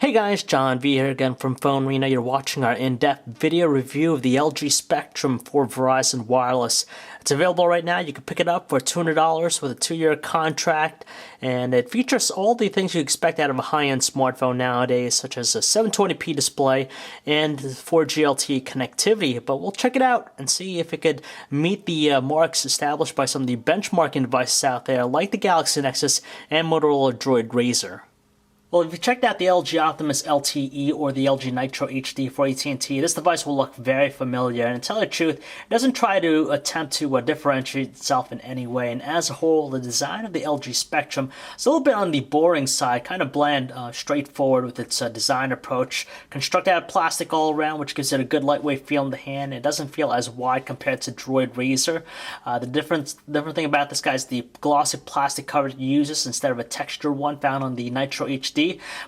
Hey guys, John V here again from PhoneArena. You're watching our in-depth video review of the LG Spectrum for Verizon Wireless. It's available right now. You can pick it up for $200 with a 2-year contract, and it features all the things you expect out of a high-end smartphone nowadays, such as a 720p display and 4G LTE connectivity. But we'll check it out and see if it could meet the marks established by some of the benchmarking devices out there, like the Galaxy Nexus and Motorola Droid Razr. Well, if you checked out the LG Optimus LTE or the LG Nitro HD for AT&T, this device will look very familiar, and to tell the truth, it doesn't try to attempt to differentiate itself in any way, and as a whole, the design of the LG Spectrum is a little bit on the boring side, kind of bland, straightforward with its design approach. Constructed out of plastic all around, which gives it a good lightweight feel in the hand. It doesn't feel as wide compared to Droid Razr. The different thing about this guy is the glossy plastic cover it uses instead of a textured one found on the Nitro HD.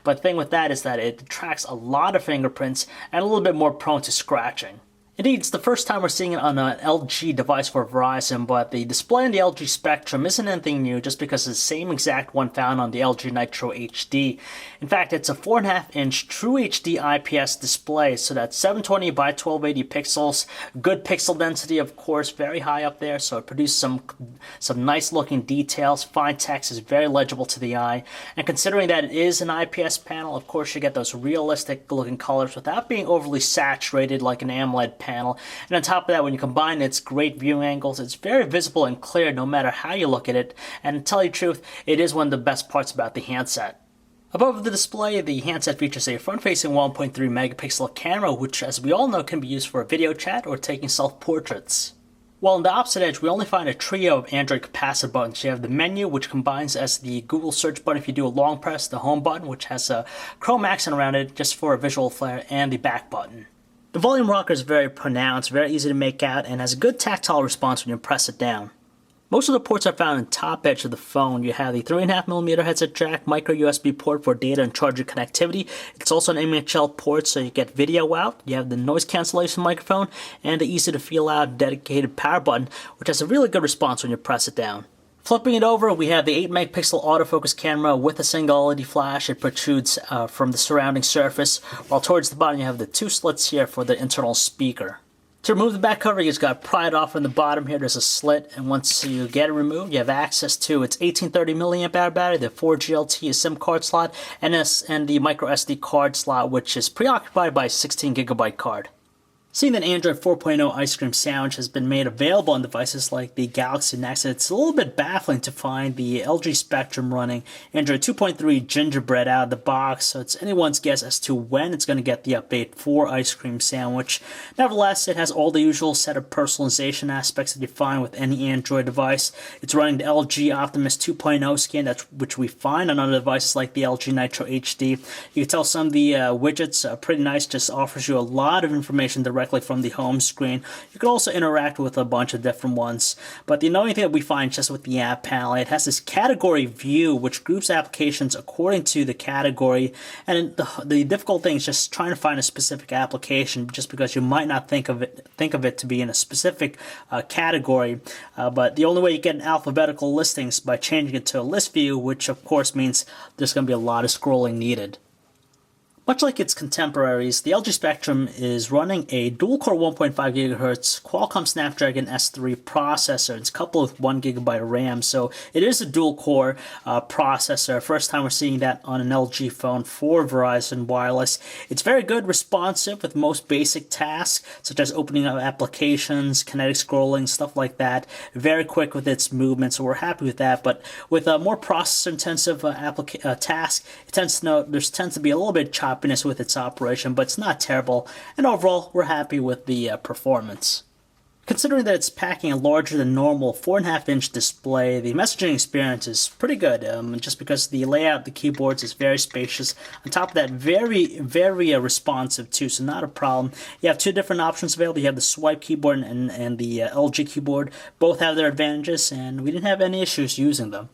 But the thing with that is that it tracks a lot of fingerprints and a little bit more prone to scratching. Indeed, it's the first time we're seeing it on an LG device for Verizon, but the display on the LG Spectrum isn't anything new just because it's the same exact one found on the LG Nitro HD. In fact, it's a 4.5-inch True HD IPS display, so that's 720 by 1280 pixels, good pixel density, of course, very high up there, so it produces some nice looking details. Fine text is very legible to the eye, and considering that it is an IPS panel, of course you get those realistic looking colors without being overly saturated like an AMOLED panel. And on top of that, when you combine its great viewing angles, it's very visible and clear no matter how you look at it, and to tell you the truth, it is one of the best parts about the handset. Above the display, the handset features a front-facing 1.3 megapixel camera, which, as we all know, can be used for video chat or taking self-portraits. While on the opposite edge, we only find a trio of Android capacitive buttons. You have the menu, which combines as the Google search button if you do a long press, the home button, which has a chrome accent around it just for a visual flair, and the back button. The volume rocker is very pronounced, very easy to make out, and has a good tactile response when you press it down. Most of the ports are found on the top edge of the phone. You have the 3.5mm headset jack, micro USB port for data and charger connectivity. It's also an MHL port, so you get video out. You have the noise cancellation microphone, and the easy to feel out dedicated power button, which has a really good response when you press it down. Flipping it over, we have the 8-megapixel autofocus camera with a single LED flash. It protrudes from the surrounding surface, while towards the bottom you have the 2 slits here for the internal speaker. To remove the back cover, you just got to pry it off from the bottom here. There's a slit, and once you get it removed, you have access to its 1830 mAh battery, the 4G LTE SIM card slot, and the micro SD card slot, which is preoccupied by a 16GB card. Seeing that Android 4.0 Ice Cream Sandwich has been made available on devices like the Galaxy Nexus, it's a little bit baffling to find the LG Spectrum running Android 2.3 Gingerbread out of the box, so it's anyone's guess as to when it's going to get the update for Ice Cream Sandwich. Nevertheless, it has all the usual set of personalization aspects that you find with any Android device. It's running the LG Optimus 2.0 skin, which we find on other devices like the LG Nitro HD. You can tell some of the widgets are pretty nice, just offers you a lot of information directly from the home screen. You can also interact with a bunch of different ones. But the annoying thing that we find just with the app panel, it has this category view which groups applications according to the category. And the difficult thing is just trying to find a specific application, just because you might not think of it to be in a specific category. But the only way you get an alphabetical listing is by changing it to a list view, which of course means there's going to be a lot of scrolling needed. Much like its contemporaries, the LG Spectrum is running a dual-core 1.5 GHz Qualcomm Snapdragon S3 processor. It's coupled with 1GB RAM, so it is a dual-core processor. First time we're seeing that on an LG phone for Verizon Wireless. It's very good, responsive with most basic tasks, such as opening up applications, kinetic scrolling, stuff like that. Very quick with its movement, so we're happy with that. But with a more processor-intensive task, there tends to be a little bit choppy with its operation, but it's not terrible, and overall we're happy with the performance. Considering that it's packing a larger than normal 4.5-inch display, the messaging experience is pretty good, just because the layout of the keyboards is very spacious. On top of that, very responsive too, so not a problem. You have 2 different options available. You have the swipe keyboard and the LG keyboard. Both have their advantages, and we didn't have any issues using them.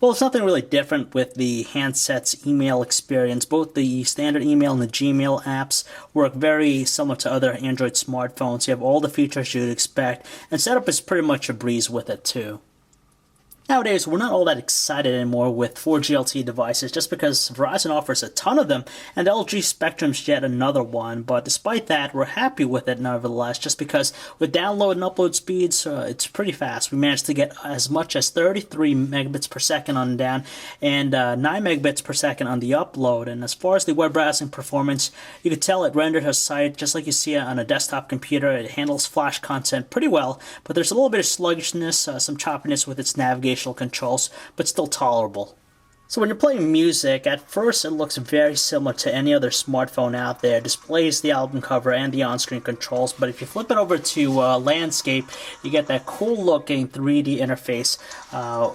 Well, it's nothing really different with the handset's email experience. Both the standard email and the Gmail apps work very similar to other Android smartphones. You have all the features you'd expect, and setup is pretty much a breeze with it too. Nowadays, we're not all that excited anymore with 4G LTE devices just because Verizon offers a ton of them and LG Spectrum's yet another one. But despite that, we're happy with it nevertheless just because with download and upload speeds, it's pretty fast. We managed to get as much as 33 megabits per second on down and 9 megabits per second on the upload. And as far as the web browsing performance, you can tell it rendered a site just like you see it on a desktop computer. It handles Flash content pretty well, but there's a little bit of sluggishness, some choppiness with its navigation controls, but still tolerable. So when you're playing music, at first it looks very similar to any other smartphone out there. It displays the album cover and the on-screen controls, but if you flip it over to landscape, you get that cool looking 3D interface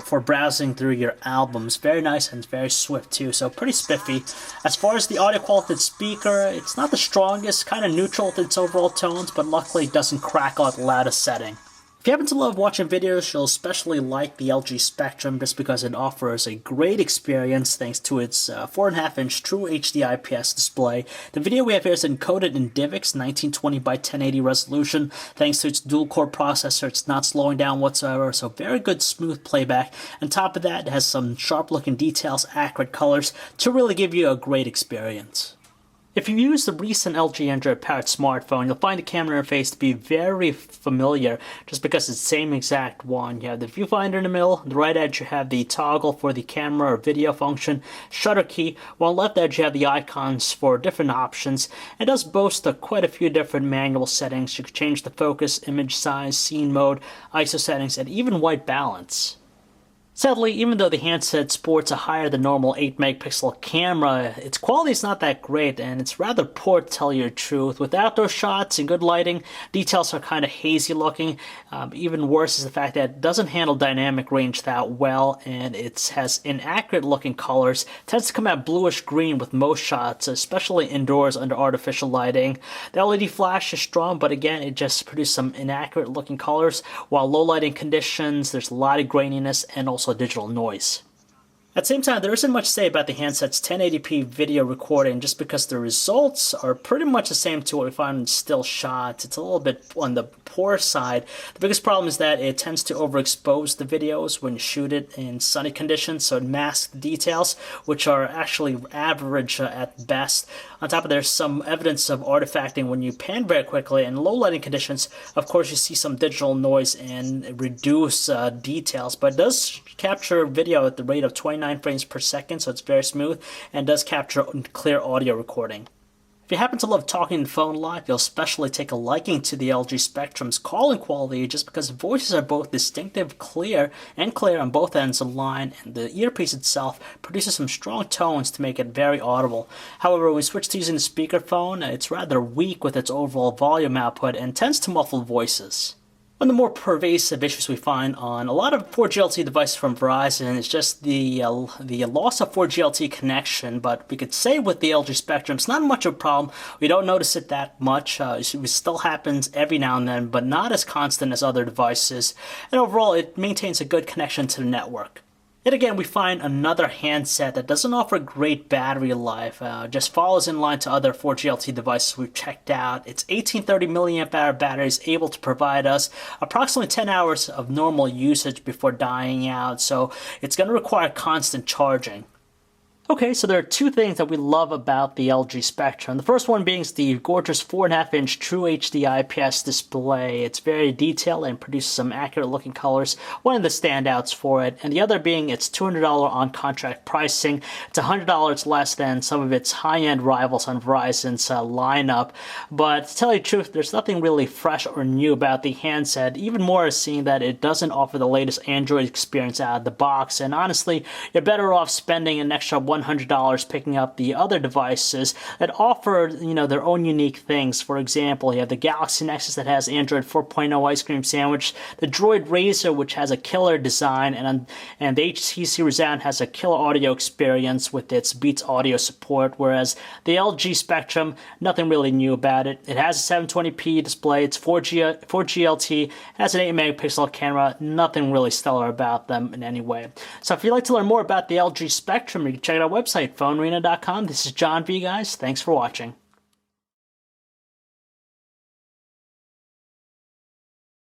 for browsing through your albums. Very nice and very swift too, so pretty spiffy. As far as the audio quality of the speaker, it's not the strongest, kind of neutral with its overall tones, but luckily it doesn't crackle at the loudest setting. If you happen to love watching videos, you'll especially like the LG Spectrum just because it offers a great experience thanks to its 4.5-inch True HD IPS display. The video we have here is encoded in DivX 1920 by 1080 resolution. Thanks to its dual-core processor, it's not slowing down whatsoever, so very good smooth playback. On top of that, it has some sharp-looking details, accurate colors to really give you a great experience. If you use the recent LG Android-powered smartphone, you'll find the camera interface to be very familiar just because it's the same exact one. You have the viewfinder in the middle, on the right edge you have the toggle for the camera or video function, shutter key, while on the left edge you have the icons for different options. It does boast quite a few different manual settings. You can change the focus, image size, scene mode, ISO settings, and even white balance. Sadly, even though the handset sports a higher than normal 8-megapixel camera, its quality is not that great, and it's rather poor to tell you the truth. With outdoor shots and good lighting, details are kind of hazy looking. Even worse is the fact that it doesn't handle dynamic range that well, and it has inaccurate looking colors. It tends to come out bluish green with most shots, especially indoors under artificial lighting. The LED flash is strong, but again, it just produces some inaccurate looking colors, while low lighting conditions, there's a lot of graininess and also digital noise. At the same time, there isn't much to say about the handset's 1080p video recording just because the results are pretty much the same to what we find in still shots. It's a little bit on the poor side. The biggest problem is that it tends to overexpose the videos when you shoot it in sunny conditions, so it masks the details, which are actually average at best. On top of there's some evidence of artifacting when you pan very quickly. In low lighting conditions, of course, you see some digital noise and reduce details, but it does capture video at the rate of 29 frames per second, so it's very smooth, and does capture clear audio recording. If you happen to love talking and phone live, you'll especially take a liking to the LG Spectrum's calling quality just because voices are both distinctive, clear on both ends of the line, and the earpiece itself produces some strong tones to make it very audible. However, when we switch to using the speakerphone, it's rather weak with its overall volume output and tends to muffle voices. One of the more pervasive issues we find on a lot of 4G LTE devices from Verizon is just the loss of 4G LTE connection, but we could say with the LG Spectrum, it's not much of a problem. We don't notice it that much. It still happens every now and then, but not as constant as other devices. And overall, it maintains a good connection to the network. Yet again, we find another handset that doesn't offer great battery life, just follows in line to other 4G LTE devices we've checked out. Its 1830 milliamp hour battery is able to provide us approximately 10 hours of normal usage before dying out, so it's going to require constant charging. Okay, so there are two things that we love about the LG Spectrum. The first one being the gorgeous 4.5-inch True HD IPS display. It's very detailed and produces some accurate looking colors, one of the standouts for it. And the other being its $200 on-contract pricing. It's $100 less than some of its high-end rivals on Verizon's lineup. But to tell you the truth, there's nothing really fresh or new about the handset. Even more is seeing that it doesn't offer the latest Android experience out of the box. And honestly, you're better off spending an extra $100 picking up the other devices that offer, their own unique things. For example, you have the Galaxy Nexus that has Android 4.0 ice cream sandwich, the Droid Razr, which has a killer design, and the HTC Resound has a killer audio experience with its Beats audio support, whereas the LG Spectrum, nothing really new about it. It has a 720p display, it's 4G LTE, has an 8-megapixel camera, nothing really stellar about them in any way. So if you'd like to learn more about the LG Spectrum, you can check out our website, PhoneArena.com. This is John V, guys. Thanks for watching.